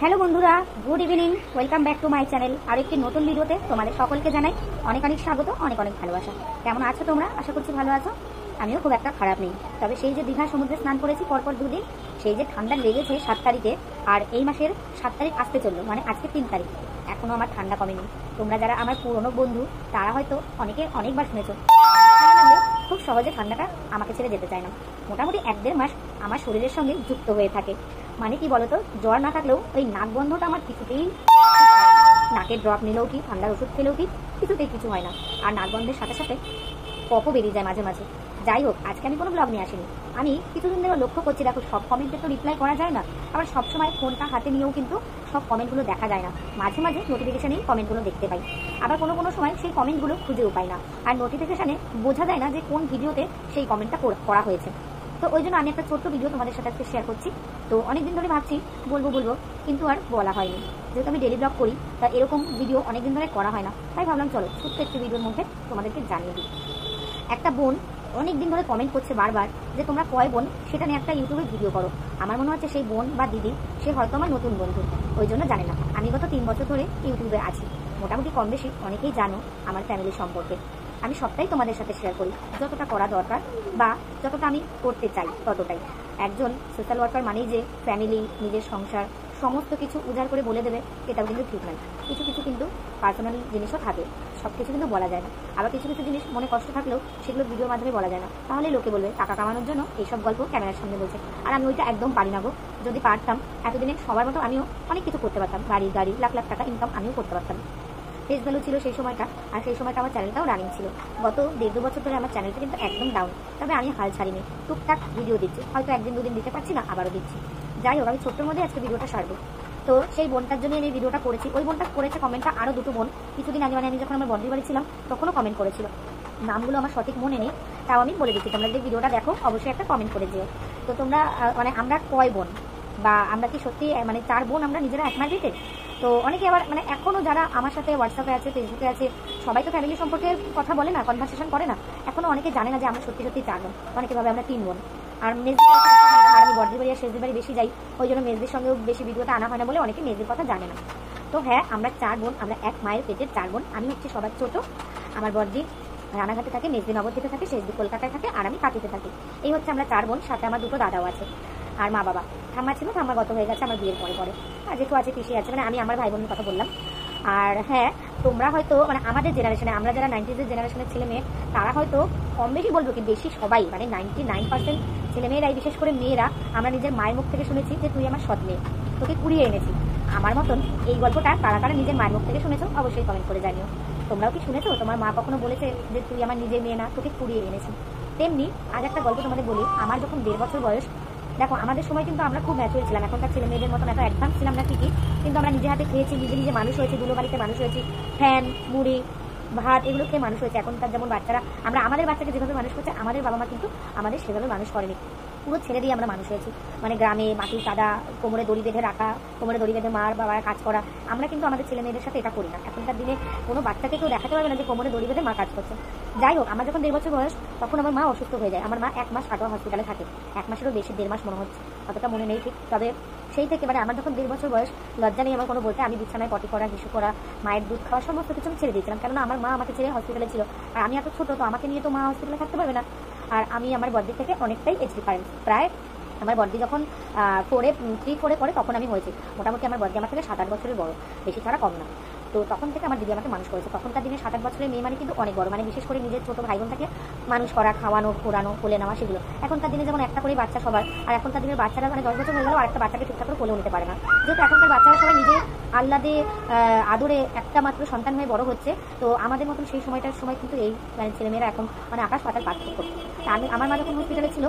Hello বন্ধুরা, good evening, welcome back to my channel. আর একটি নতুন ভিডিওতে তোমাদের সকলকে জানাই অনেক অনেক স্বাগত, অনেক অনেক ভালোবাসা। কেমন আছো তোমরা? আশা করছি ভালো আছো। আমিও খুব একটা খারাপ নেই। তবে সেই যে দীঘা সমুদ্রে স্নান করেছি পরপর দুদিন, সেই যে ঠান্ডা লেগেছে 7 তারিখে, আর এই মাসের 7 তারিখ আসতে চললো, মানে আজকে 3 তারিখ, এখনো আমার ঠান্ডা কমেনি। তোমরা যারা আমার পুরনো বন্ধু তারা হয়তো অনেকে অনেকবার শুনেছো খুব সহজে ঠান্ডাটা আমাকে ছেড়ে যেতে চায় না। মোটামুটি 1-1.5 মাস আমার শরীরের সঙ্গে যুক্ত হয়ে থাকে। মানে কি বলতো, জ্বর না থাকলেও ওই নাক বন্ধটা আমার কিছুতেই, নাকের ড্রপ নিলেও কি, ঠান্ডার ওষুধ খেলেও কি, কিছুতেই কিছু হয় না। আর নাক বন্ধের সাথে সাথে কফও বেরিয়ে যায় মাঝে মাঝে। যাই হোক, আজকে আমি কোনো ব্লগ নিয়ে আসিনি। আমি কিছুদিন ধরে লক্ষ্য করছি, দেখো সব কমেন্টে তো রিপ্লাই করা যায় না, আবার সবসময় ফোনটা হাতে নিয়েও কিন্তু সব কমেন্টগুলো দেখা যায় না। মাঝে মাঝে নোটিফিকেশানেই কমেন্টগুলো দেখতে পাই, আবার কোনো কোনো সময় সেই কমেন্টগুলো খুঁজেও পাই না। আর নোটিফিকেশানে বোঝা যায় না যে কোন ভিডিওতে সেই কমেন্টটা করা হয়েছে। তো ওই জন্য আমি একটা ছোট্ট ভিডিও তোমাদের সাথে আজকে শেয়ার করছি। তো অনেকদিন ধরে ভাবছি বলবো, কিন্তু আর বলা হয়নি। যেহেতু আমি ডেলি ব্লগ করি, তা এরকম ভিডিও অনেকদিন ধরে করা হয় না, তাই ভাবলাম চলো ছোট্ট একটি ভিডিওর মধ্যে তোমাদেরকে জানিয়ে দিই। একটা বোন অনেকদিন ধরে কমেন্ট করছে বারবার যে তোমরা কয় বোন সেটা নিয়ে একটা ইউটিউবে ভিডিও করো। আমার মনে হচ্ছে সেই বোন বা দিদি সে হয়তো আমার নতুন বন্ধু, ওই জন্য জানে না। আমি গত 3 বছর ধরে ইউটিউবে আছি। মোটামুটি কম বেশি অনেকেই জানো আমার ফ্যামিলি সম্পর্কে। আমি সবটাই তোমাদের সাথে শেয়ার করি, যতটা করা দরকার বা যতটা আমি করতে চাই ততটাই। একজন সোশ্যাল ওয়ার্কার মানেই যে ফ্যামিলি, নিজের সংসার সমস্ত কিছু উজাড় করে বলে দেবে, এটাও কিন্তু ঠিক নয়। কিছু কিছু কিন্তু পার্সোনাল জিনিসও থাকে, সব কিছু কিন্তু বলা যায় না। আবার কিছু কিছু জিনিস মনে কষ্ট থাকলেও সেগুলো ভিডিওর মাধ্যমে বলা যায় না, তাহলে লোকে বলবে টাকা কামানোর জন্য এইসব গল্প ক্যামেরার সামনে বলছে। আর আমি ওইটা একদম পারি না গো। যদি পারতাম এতদিনে সবার মতো আমিও অনেক কিছু করতে পারতাম, বাড়ি গাড়ি লাখ লাখ টাকা ইনকাম আমিও করতে পারতাম। ফেস ভ্যালু ছিল সেই সময়টা, আর সেই সময়টা আমার চ্যানেলটাও রানিং ছিল। গত 1.5-2 বছর ধরে আমার চ্যানেলটা কিন্তু একদম ডাউন, তবে আমি হাল ছাড়িনি, টুকটাক ভিডিও দিচ্ছি, হয়তো 1-2 দিন দিতে পারছি না, আবারও দিচ্ছি। যাই হোক, আমি ছোট্টর মধ্যে আজকে ভিডিওটা সারবো। তো সেই বোনটার জন্য আমি ভিডিওটা করেছি। ওই বোনটা করেছে কমেন্টটা আরও 2টো বোন কিছুদিন আগে, মানে আমি যখন আমার বন্ধুর বাড়ি ছিলাম তখনও কমেন্ট করেছিল। নামগুলো আমার সঠিক মনে নেই, তাও আমি বলে দিচ্ছি, তোমরা যদি ভিডিওটা দেখো অবশ্যই একটা কমেন্ট করে দিও। তো তোমরা মানে আমরা কয় বোন, বা আমরা কি সত্যি মানে 4 বোন আমরা নিজেরা এক মাটিতে? তো অনেকে আবার মানে এখনও যারা আমার সাথে হোয়াটসঅ্যাপে আছে, ফেসবুকে আছে, সবাই তো ফ্যামিলি সম্পর্কে কথা বলে না, কনভারসেশন করে না, এখনও অনেকে জানে না যে আমরা সত্যি সত্যি 4 বোন। অনেকে ভাবে আমরা 3 বোন। আর মেজদির, আর আমি বড়দির বাড়ি আর শেষদির বাড়ি বেশি যাই, ওই জন্য মেজদির সঙ্গেও বেশি ভিডিওটা আনা হয় না বলে অনেকে মেজদির কথা জানে না। তো হ্যাঁ, আমরা 4 বোন, আমরা এক মায়ের পেটের 4 বোন। আমি হচ্ছে সবার ছোট। আমার বড়দি রানাঘাটে থাকে, মেজদি নবদ্বীপে থাকে, শেষদি কলকাতায় থাকে, আর আমি কাটিতে থাকি। এই হচ্ছে আমরা 4 বোন, সাথে আমার 2টো দাদাও আছে, আর মা বাবা। ঠাম্মা ছিল, ঠাম্মা গত হয়ে গেছে আমার বিয়ের পরে পরে। আর যেটু আছে পিসি আছে, মানে আমি আমার ভাই বোনের কথা বললাম। আর হ্যাঁ, তোমরা হয়তো মানে আমাদের জেনারেশনে, আমরা যারা 90s জেনারেশনের ছেলে মেয়ে, তারা হয়তো কম বেশি বলবো কি বেশি সবাই, মানে 99% ছেলেমেয়েরাই, বিশেষ করে মেয়েরা, আমরা নিজের মায়ের মুখ থেকে শুনেছি যে তুই আমার সৎ মেয়ে, তোকে কুড়িয়ে এনেছি। আমার মতন এই গল্পটা কারা কারা নিজের মায়ের মুখ থেকে শুনেছো অবশ্যই কমেন্ট করে জানিও। তোমরাও কি শুনেছো তোমার মা কখনো বলেছে যে তুই আমার নিজের মেয়ে না, তোকে কুড়িয়ে এনেছি? তেমনি আজ একটা গল্প তোমাদের বলি। আমার যখন 1.5 বছর বয়স, দেখো আমাদের সময় কিন্তু আমরা খুব ম্যাচুর ছিলাম, এখনকার ছেলে মেয়েদের মতন এত অ্যাডভান্স ছিলাম না ঠিকই, কিন্তু আমরা নিজে হাতে খেয়েছি, নিজে নিজে মানুষ হয়েছি, দুলো বাড়িতে মানুষ হয়েছি, ফ্যান, মুড়ি, ভাত এগুলো খেয়ে মানুষ হয়েছে। এখনকার যেমন বাচ্চারা, আমরা আমাদের বাচ্চাকে যেভাবে মানুষ করছে, আমাদের বাবা মা কিন্তু আমাদের সেভাবে মানুষ করেনি। পুরো ছেড়ে দিয়ে আমরা মানুষ হয়েছি, মানে গ্রামে মাটির কাদা, কোমরে দড়ি বেঁধে রাখা, কোমরে দড়ি বেঁধে মার বাবার কাজ করা। আমরা কিন্তু আমাদের ছেলে মেয়েদের সাথে এটা করি না। এখনকার দিনে কোনো বাচ্চাকে কেউ দেখাতে পারবে না যে কোমরে দড়ি বেঁধে মা কাজ করছে। যাই হোক, আমার যখন 1.5 বছর বয়স, তখন আমার মা অসুস্থ হয়ে যায়। আমার মা 1 মাস কাটোয়া হসপিটালে থাকে, 1 মাসেরও বেশি, 1.5 মাস মনে হচ্ছে, অতটা মনে নেই ঠিক। তবে সেই থেকে মানে আমার যখন 1.5 বছর বয়স, লজ্জা নেই আমার কোনো বলতে, আমি বিছানায় পটি করা, হিসু করা, মায়ের দুধ খাওয়া সমস্ত কিছু আমি ছেড়ে দিয়েছিলাম, কেননা আমার মা আমাকে ছেড়ে হসপিটালে ছিল। আর আমি এত ছোটো, তো আমাকে নিয়ে তো মা হসপিটালে থাকতে পারবে না। আর আমি আমার বড়দির থেকে অনেকটাই এজ ডিফারেন্স, প্রায় আমার বড়দি যখন 3-4 পড়ে তখন আমি হয়েছি। মোটামুটি আমার বড়দি আমার থেকে 7-8 বছরের বড়, বেশি ছাড়া কম না। তো তখন থেকে আমার দিদি আমাকে মানুষ করেছে। তখনকার দিনে 7-8 বছরের মেয়ে মানে কিন্তু অনেক বড়, মানে বিশেষ করে নিজের ছোটো ভাই বোন থাকলে মানুষ করা, খাওয়ানো, ঘোরানো, কোলে নেওয়া, সেগুলো। এখনকার দিনে যেমন একটা করেই বাচ্চা সবার, আর এখনকার দিনের বাচ্চারা মানে 10 বছর হয়ে গেলেও আরেকটা বাচ্চাকে ঠিকঠাক করে কোলেও নিতে পারে না। যেহেতু এখনকার বাচ্চারা সবাই নিজে আহ্লাদে আদরে একটা মাত্র সন্তান হয়ে বড় হচ্ছে, তো আমাদের মতন সেই সময়টার সময় কিন্তু এই মানে ছেলেমেয়েরা এখন মানে আকাশ পাতাল পার্থক্য। আমার মা যখন হসপিটালে ছিল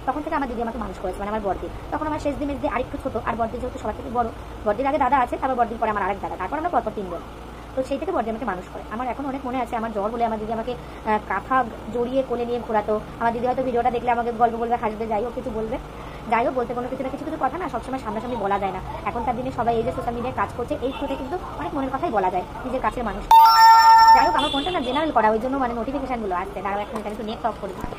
তখন থেকে আমার দিদি আমাকে মানুষ করেছে, মানে আমার বড়দি। তখন আমার শেষ দিনের দিয়ে আরেকটু ছোটো, আর বড়দি যেহেতু সবার থেকে বড়, বড়দির আগে দাদা আছে, তারপর বড়দির পরে আমার আরেক দাদা, তারপর আমরা পরপর 3 বোন। তো সেই থেকে বড়দি আমাকে মানুষ করে। আমার এখন অনেক মনে আছে, আমার জ্বর হলে আমার দিদি আমাকে কাঁথা জড়িয়ে কোলে নিয়ে ঘোরাতো। আমার দিদি হয়তো ভিডিওটা দেখলে আমাকে গল্প বলবে, হাসবে, যাই হোক কিছু বলবে। যাই হোক, বলতে কোনো কিছু না কিছু কিছু কথা না সবসময় সামনাসামনি বলা যায় না। এখনকার দিনে সবাই এই যে সোশ্যাল মিডিয়ায় কাজ করছে, এই থ্রুতে কিন্তু অনেক মনের কথাই বলা যায় নিজের কাছের মানুষ। যাই হোক, আমার ফোনটা না জেনারেল করা, ওই জন্য মানে নোটিফিকেশানগুলো আসছে। দাঁড়াও, এখন একটু নেট অফ করে দিই।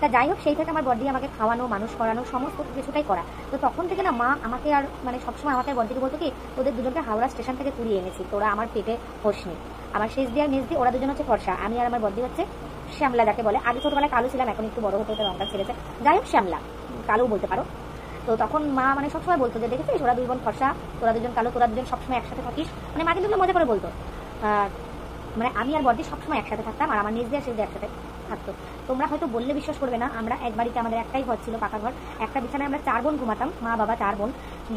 তা যাই হোক, সেই থেকে আমার বড়দি আমাকে খাওয়ানো, মানুষ করানো, সমস্ত কিছুটাই করা। তো তখন থেকে না মা আমাকে আর মানে সবসময় আমাকে বড়দিকে বলতো কি, ওদের দুজনকে হাওড়া স্টেশন থেকে কুড়িয়ে এনেছি, তোরা আমার পেটে হোসনি। আমার শেষদি আর মেজদি ওরা দুজন হচ্ছে ফর্সা, আমি আর আমার বড়দি হচ্ছে শ্যামলা, যাকে বলে। আগে ছোটবেলায় কালো ছিলাম, এখন একটু বড় হতে হতে রংটা ছেড়েছে, যাই হোক শ্যামলা, কালো বলতে পারো। তো তখন মা মানে সবসময় বলতো যে দেখেছিস ওরা দুই বোন ফর্সা, তোরা দুজন কালো, তোরা দুজন সবসময় একসাথে থাকিস, মানে মা কিন্তু মজা করে বলতো। মানে আমি আর বড়দি সবসময় একসাথে থাকতাম, আর আমার নিজ দিয়ে শেষ দিয়ে একসাথে থাকতো। তোমরা হয়তো বললে বিশ্বাস করবে না, আমরা এক বাড়িতে, আমাদের একটাই ঘর ছিল, পাকা ঘর, একটা বিছানায় আমরা 4 বোন ঘুমাতাম, মা বাবা 4 বোন,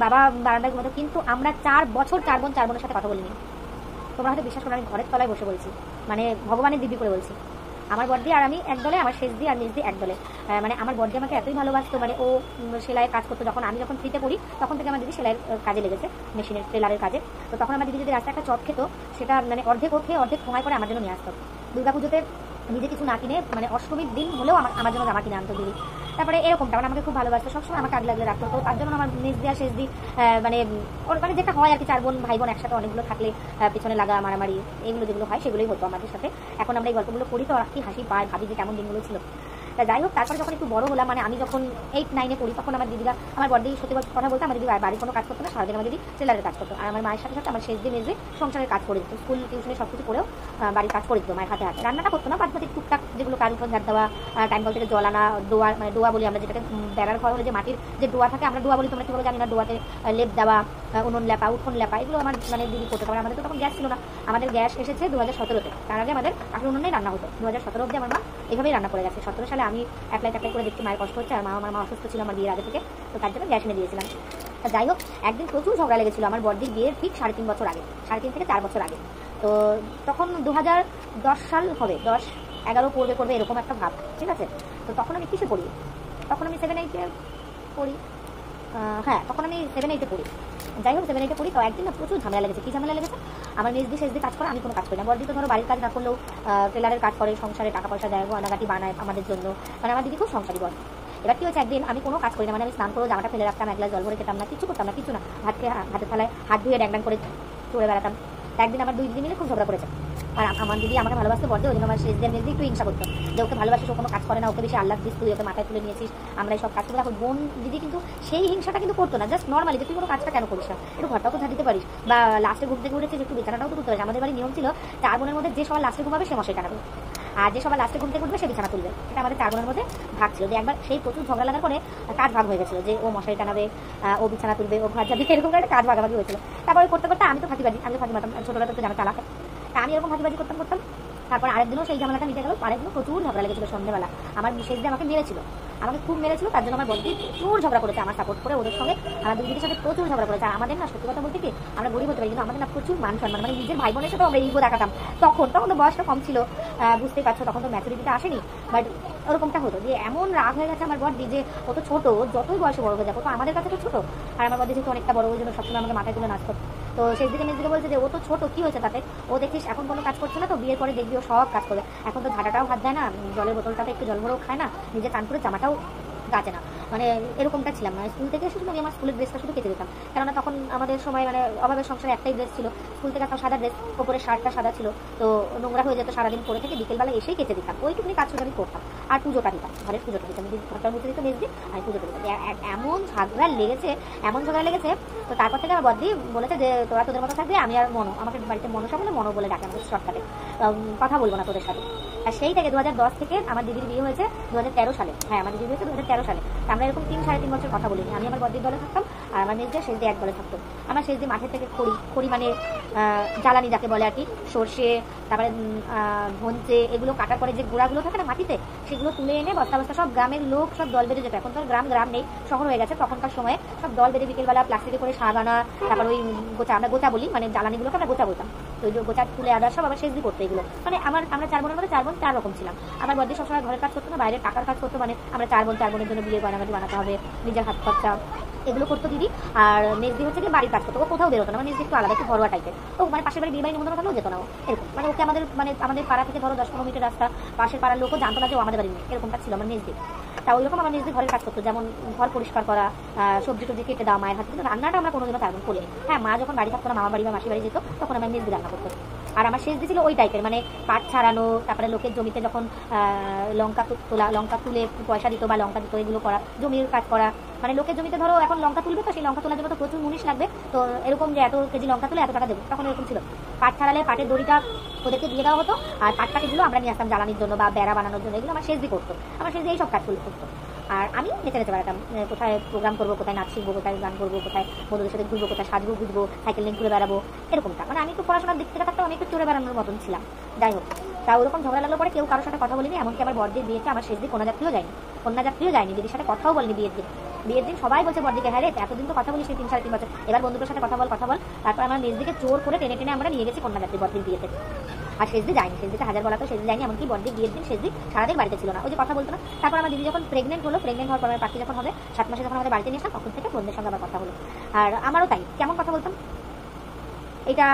বাবা বারান্দায় ঘুমাতো, কিন্তু আমরা 4 বছর 4 বোনের সাথে কথা বলিনি। তোমরা হয়তো বিশ্বাস করো, আমি ঘরের তলায় বসে বলছি, মানে ভগবানের দিব্যি করে বলছি। আমার বড়দি আর আমি এক দলে, আমার শেষদি আর মেজদি এক দলে। মানে আমার বড়দি আমাকে এতই ভালোবাসতো, মানে ও সেলাইয়ের কাজ করতো, আমি যখন ফ্রিতে পড়ি তখন থেকে আমার দিদি সেলাইয়ের কাজে লেগেছে, মেশিনের টেলারের কাজে। তো তখন আমার দিদি যদি রাস্তায় একটা চপ খেতো, সেটা মানে অর্ধেক ও খেয়ে অর্ধেক সময় করে আমার জন্য নিয়ে আসতো। দুর্গাপুজোতে নিজে কিছু না কিনে, মানে অষ্টমীর দিন হলেও আমার জন্য জামা কিনে আনতো দিদি। তারপরে এরকমটা মানে আমাকে খুব ভালোবাসতো, সবসময় আমাকে আগলে আগলে রাখতো। তো তার জন্য আমার মেজদি আর শেষদি মানে ওর মানে যেটা হয় আর কি, 4 বোন ভাই বোন একসাথে অনেকগুলো থাকলে পিছনে লাগা মারামারি এগুলো যেগুলো হয় সেগুলোই হতো আমাদের সাথে। এখন আমরা এই গল্পগুলো করি তো আর কি হাসি পায়, ভাবি যে কেমন দিনগুলো ছিল। তা যাই হোক, তারপরে যখন একটু বড় হলাম, মানে আমি যখন 8, 9-এ পড়ি, তখন আমার দিদিরা, আমার বড়দি সত্যি কথা বলতে, আমার দিদি বাড়ির কোনো কাজ করতো না, সারাদিন আমার দিদি টেলারের কাজ করতো, আর আমার মায়ের সাথে সাথে আমার শেষদি মেজদি সংসারের কাজ করে দিত, স্কুল টিউশনে সব কিছু করেও বাড়ির কাজ করে দিত মায়ের হাতে হাতে। রান্নাটা করতো না, বাদ বাকি টুকটাক যেগুলো কাজ, উঠোন ঝাড় দেওয়া, টাইম কল থেকে জল আনা, ডোয়া, মানে ডোয়া বলি আমরা যেটাকে, বেড়ার ঘর হলে যে মাটির যে ডোয়া থাকে, আমরা ডোয়া বলি, তোমরা কি বলো জানি না, ডোয়াতে লেপ দেওয়া, উনুন লেপা, উঠোন লেপা, এগুলো আমার মানে দিদি করতে পারে। আমাদের তো তখন গ্যাস ছিল না, আমাদের গ্যাস এসেছে 2017-তে, তার আগে আমাদের কাঠের উনুনেই রান্না হতো। 2017 অব্দি আমার মা এভাবেই রান্না করে গেছে। 17 সালে আমি অ্যাপ্লাই করে দেখছি মায়ের কষ্ট হচ্ছে, আর আমার মা অসুস্থ ছিল আমার বিয়ের আগে থেকে, তো তার জন্য গ্যাস এনে দিয়েছিলাম। যাই হোক, একদিন প্রচুর ঝগড়া লেগেছিল আমার বড়দির বিয়ের ঠিক 3.5 বছর আগে, 3.5 থেকে 4 বছর আগে। তো তখন 2010 সাল হবে, 10-11 পড়বে এরকম একটা ভাব, ঠিক আছে। তো তখন আমি কিসে পড়ি, তখন আমি 7-8-এ পড়ি, হ্যাঁ তখন আমি 7-8-এ পড়ি। যাই হোক 7-8-এ পড়ি। তো একদিন না প্রচুর ঝামেলা লেগেছে। কি ঝামেলা লেগেছে, আমার মেজদি শেষদি কাজ করে, আমি কোনো কাজ করি না। বড়দি তো ধরো বাড়ির কাজ না করলেও টেলারের কাজ করে, সংসারে টাকা পয়সা দেয়, গয়নাগাটি বানায় আমাদের জন্য, মানে আমার দিদি খুব সংসারী বল। এবার কি হচ্ছে, একদিন আমি কোনো কাজ করি না, মানে আমি স্নান করে জামাটা ফেলে রাখতাম, 1 গ্লাস জল ভরে খেতাম না, কিছু করতাম না, কিছু না, হাতের থালায় হাত ধুয়ে ড্যাং করে চড়ে বেড়াতাম। একদিন আমার 2 দিদি মিলে খুব ঝগড়া করেছে, আর আমার দিদি আমাকে ভালোবাসতে বলতে, ওই জন্য আমার শেষদের মেজদি একটু হিংসা করতো যে ওকে ভালোবাসিস, ও কোনো কাজ করে না, ওকে বেশি আহ্লাদ দিস, তুই ওকে মাথায় তুলে নিয়েছিস, আমরা এই সব কাজ করে। এখন বোন দিদি কিন্তু সেই হিংসাটা কিন্তু করতো না, জাস্ট নর্মালি যে তুই কোনো কাজটা কেন করিস না, একটু ঘরটাও তো ঝাড় দিতে পারিস, বা লাস্টে ঘুম থেকে উঠেছিস একটু বিছানাটাও তো তুলতে পারিস। আমাদের বাড়ির নিয়ম ছিল 4 বোনের মধ্যে যে সবার লাস্টে ঘুমাবে সে মশাই টানাবে, আর যে সবার লাস্টে ঘুম থেকে উঠবে সে বিছানা তুলবে। এটা আমাদের 4 বোনের মধ্যে ভাগ ছিল। যে একবার সেই প্রচুর ঝগড়া লাগার পরে কাজ ভাগ হয়ে গেছিলো, যে ও মশাই টানাবে, ও বিছানা তুলবে, ও ঘর যাবে, এরকম একটা কাজ ভাগাভাগি হয়েছিল। তারপরে করতে করতে আমি তো ফাঁকি মারতাম, ছোটবেলা তো জানা চালাকে, তা আমি এরকম ফাঁকিবাজি করতাম। তারপর আরেকদিনও সেই ঝামেলাটা মিটে গেল, আরেকদিনও প্রচুর ঝগড়া লেগেছিল সন্ধ্যেবেলা। আমার বিশেষ দিয়ে আমাকে মেরেছিল, আমাকে খুব মেরেছিল, তার জন্য আমার বড়দি প্রচুর ঝগড়া করেছে আমার সাপোর্ট করে, ওদের সঙ্গে আমার দিদির সাথে প্রচুর ঝগড়া করেছে। আর আমাদের না সত্যি কথা বলতে কি, আমরা গরিব হতে পারি, কিন্তু আমাদের না প্রচুর মান সম্মান, মানে নিজের ভাই বোনের সাথে আমরা ইগো দেখাতাম। তখন তো বয়সটা কম ছিল, বুঝতেই পারছো, তখন তো ম্যাচুরিটিটা আসেনি, বাট ওরকমটা হতো যে এমন রাগ হয়ে গেছে আমার বড়দি যে ও তো ছোটো, যতই বয়সে বড় হয়ে যাবো তো আমাদের কাছে তো ছোটো, আর আমার বড়দি যেহেতু অনেকটা বড়, ওই জন্য সবসময় আমাকে মাথায় তুলে নাচতো। তো সেই দিকে মেজদিকে বলছে যে ও তো ছোটো, কি হয়েছে তাতে, ও দেখিস এখন কোনো কাজ করছে না, তো বিয়ের পরে দেখবি ও সব কাজ করবে, এখন তো ঝাঁটাটাও হাত দেয় না, জলের বোতলটাতে একটু জল ভরেও খায় না, নিজে চান করে জামাটাও গাছে না, মানে এরকমটা ছিলাম। মানে স্কুল থেকে এসে আমি আমার স্কুলের ড্রেসটা শুধু কেটে দিতাম, কেননা তখন আমাদের সময় মানে অভাবের সংসারে একটাই ড্রেস ছিল, স্কুল থেকে একটা সাদা ড্রেস, ওপরে শার্টটা সাদা ছিল, তো নোংরা হয়ে যেত, সারাদিন পরে থেকে বিকেলবেলা এসেই কেটে দিতাম, ওইটুকুনি কাজ আমি করতাম। আর পুজোটা দিতাম, ঘরের পুজোটা দিতাম, ঘরটার মধ্যে দিত মেজদি, আর পুজোটা দিতাম। এমন ঝগড়া লেগেছে, তো তারপর থেকে আমার বড়দি বলেছে যে তোরা তোদের মতো থাকবে, আমি আর আমাকে বাড়িতে মনসা বলে বলে ডাকে, আমাকে শর্টকাটে, কথা বলবো না তোদের সাথে। আর সেই থেকে 2010 থেকে আমার দিদির বিয়ে হয়েছে 2013 সালে, হ্যাঁ আমার দিদির বিয়ে হয়েছে 2013 সালে। আমরা এরকম 3-3.5 বছর কথা বলিনি। আমি আমার বড়দির দলে থাকতাম, আর আমার মেজদি শেষদি এক দলে থাকতো। আমার শেষদি মাঠের থেকে খড়ি মানে জ্বালানি যাকে বলে আর কি, সর্ষে, তারপরে ধনচে, এগুলো কাটার পরে যে গোড়াগুলো থাকে না মাটিতে, সেগুলো তুলে এনে বস্তা বস্তা সব গ্রামের লোক সব দল বেঁধে যেত। এখন তো গ্রাম নেই, শহর হয়ে গেছে, তখনকার সময়ে সব দল বেঁধে বিকেলবেলা প্লাস্টিকে করে শাক আনা, তারপর ওই গোচা, আমরা গোচা বলি, মানে জ্বালানিগুলোকে আমরা গোচা বলতাম, তো ওই গোচা তুলে আদার সব আবার শেষদি করতো এগুলো। মানে আমরা 4 বোনের মধ্যে 4 বোন 4 রকম ছিলাম। আমার বড়দি সবসময় ঘরের কাজ করতো না, বাইরের টাকার কাজ করতো, মানে আমরা 4 বোনের জন্য বিয়ে গয়নাগাটি বানাতে হবে, নিজের হাত খরচা এগুলো করতো দিদি। আর মেজদি হচ্ছে কি বাড়ির কাজ করতো, ও কোথাও বেরোতো না, মানে মেজদি একটু আলাদা, একটু ঘরোয়া টাইপের। তো মানে পাশের বাড়ি বিয়ে বাড়ি নিমন্ত্রণ থাকলেও যেত না, এরকম মানে ওকে আমাদের পাড়া থেকে ধরো 10-15 মিনিটের রাস্তা, পাশের পাড়ার লোকও জানতো না যে ও আমাদের বাড়ি নেই, এরকমটা ছিল আমার মেজদি। তা ওইরকম আমার মেজদি ঘরের কাজ করতো, যেমন ঘর পরিষ্কার করা, সবজি টবজি কেটে দেওয়া মায়ের হাতে, কিন্তু রান্নাটা আমরা কোনোদিনও তেমন করিনি। হ্যাঁ, মা যখন বাড়ি থাকতো না, মামা বাড়ি বা মাসি বাড়ি যেত, তখন আমার মেজদি রান্না করতো। আর আমার শেষ দিয়েছিল ওই টাইপের, মানে পাট ছাড়ানো, তারপরে লোকের জমিতে যখন লঙ্কা তুলে পয়সা দিত বা লঙ্কা দিত, এগুলো করা, জমির কাজ করা। মানে লোকের জমিতে ধরো এখন লঙ্কা তুলবে, তো সেই লঙ্কা তোলার জন্য তো প্রচুর মুনিশ লাগবে, তো এরকম যে এত কেজি লঙ্কা তুলে এত টাকা দেবো, তখন এরকম ছিল। পাট ছাড়ালে পাটের দড়িটা ওদেরকে দিয়ে দেওয়া হতো, আর পাট কাঠিগুলো আমরা নিয়ে আসতাম জ্বালানির জন্য বা বেড়া বানানোর জন্য, এগুলো আমার শেষ দিয়ে করতো। আমার শেষ দিয়ে এইসব কাজগুলো করতো। আর আমি নেচে নেচে বেড়াতাম, কোথায় প্রোগ্রাম করবো, কোথায় নাচ শিখবো, কোথায় গান করবো, কোথায় বন্ধুদের সাথে ঘুরবো, কোথায় সাজবো বুঝবো, সাইকেল নিয়ে ঘুরে বেড়াবো, এরকমটা। মানে আমি একটু পড়াশোনার দিক থেকে থাকতাম, আমি একটু চড়ে বেড়ানোর মতন ছিলাম। যাই হোক, তা ওরকম ঝগড়া লাগলো পরে কেউ কারোর সাথে কথা বলিনি, এমনকি আমার বড়দির বিয়েতে আমার শেষ দিন কন্যাযাত্রীও যায়নি, দিদির সাথে কথাও বলিনি বিয়ের দিন সবাই বলছে বড়দিকে, হ্যাঁ রে এতদিন তো কথা বলিস 3-3.5 বছর, এবার বন্ধুদের সাথে কথা বল। তারপর আমার মেজ দিকে জোর করে টেনে টেনে আমরা নিয়ে গেছি কন্যাযাত্রী বড়দির বিয়েতে। আর শেষ দিন যায়নি, শেষ দিকে হাজার বলা তো শেষ দিন যায়নি, এমনকি বড়দির বিয়ের দিন শেষ দিন সারাদিন বাড়িতে ছিল না, ওই যে কথা বলতো না। তারপর আমার দিদি যখন প্রেগনেন্ট হওয়ার পর পাখি যখন হবে 7 মাসে, যখন আমাদের বাড়িতে নিয়ে আসলাম, তখন থেকে বন্ধুদের সঙ্গে আবার কথা হলো। আর আমারও তাই, কেমন কথা বলতাম, এটা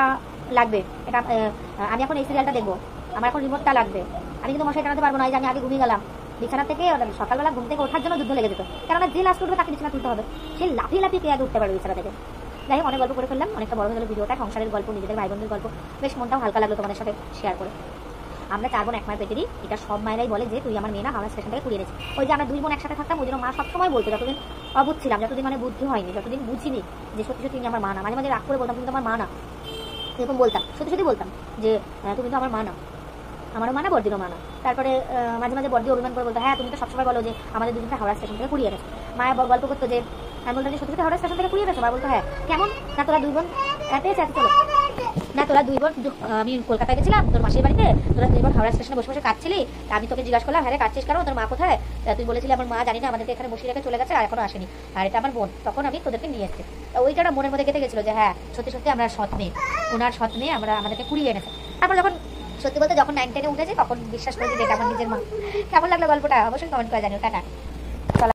লাগবে, এটা আমি এখন এই সিরিয়ালটা দেখবো, আমার এখন রিমোটটা লাগবে, আমি কিন্তু মশাই টানাতে পারবো না, এই যে আমি আগে ঘুমিয়ে গেলাম। বিছানা থেকে সকালবেলা ঘুম থেকে ওঠার জন্য যুদ্ধ লেগে যেত, কেননা যে লাস্ট উঠবে তাকে বিছানা তুলতে হবে, সে লাফিয়ে কে আগে উঠতে পারবে বিছানা থেকে। যাই হোক, অনেক গল্প করে ফেললাম, অনেকটা বড় হয়ে গেল ভিডিওটা, সংসারের গল্প, নিজেদের ভাই বোনদের গল্প, বেশ মনটাও হালকা লাগলো তোমাদের সাথে শেয়ার করে। আমরা 4 বোন 1 মায়ের পেটেরই, এটা সব মায়েরাই বলে যে তুই আমার মেয়ে না, হাওড়া স্টেশন থেকে কুড়িয়ে এনেছি। ওই যে আমরা 2 বোন একসাথে থাকতাম, ওই জন্য মা সবসময় বলতো, যতদিন অবুধ ছিলাম, যতদিন মানে বুদ্ধি হয়নি, যতদিন বুঝিনি যে সত্যি সত্যি তুমি আমার মা না, মাঝে মাঝে রাগ করে বলতাম তুমি তো আমার মা না, এরকম বলতাম, সত্যি বলতাম যে তুমি তো আমার মা না, আমারও মানা, বড়দিরও মানা। তারপরে মাঝে মাঝে বড়দি অভিমান করে বলতো, হ্যাঁ তুমি তো সবসময় বলো যে আমাদের দুজনকে হাওড়া স্টেশন থেকে কুড়িয়ে এনেছো। মায়ের গল্প করতো যে আমি বলতাম যে সত্যি হাওড়া স্টেশন থেকে কুড়িয়ে এনেছো, মা বলতো হ্যাঁ। কেমন না তোরা 2 বোন পেয়েছে, চলো না তোরা 2 বোন, আমি কলকাতায় গেছিলাম তোর মাসির বাড়িতে, তোরা 2 বোন হাওড়া স্টেশনে বসে বসে কাঁদছিলি, আমি তোকে জিজ্ঞাসা করলাম হ্যাঁ কাঁদছিস কেন, তোর মা কোথায়, তুই বলেছিলি আমার মা জানি না, আমাদেরকে এখানে বসিয়ে রেখে চলে গেছে আর এখনো আসেনি, আর এটা আমার বোন, তখন আমি তোদেরকে নিয়ে এসেছি। ওইটা মনের মধ্যে গেঁথে গেছিল যে হ্যাঁ সত্যি আমরা সৎ মেয়ে, ওনার সৎ মেয়ে, আমাদেরকে কুড়িয়ে এনেছে। তারপর যখন সত্যি বলতে যখন 9-10-এ উঠেছে, তখন বিশ্বাস করেছি যে এটা আমার নিজের মা। কেমন লাগলো গল্পটা অবশ্যই কমেন্ট করে জানিও। টাটা।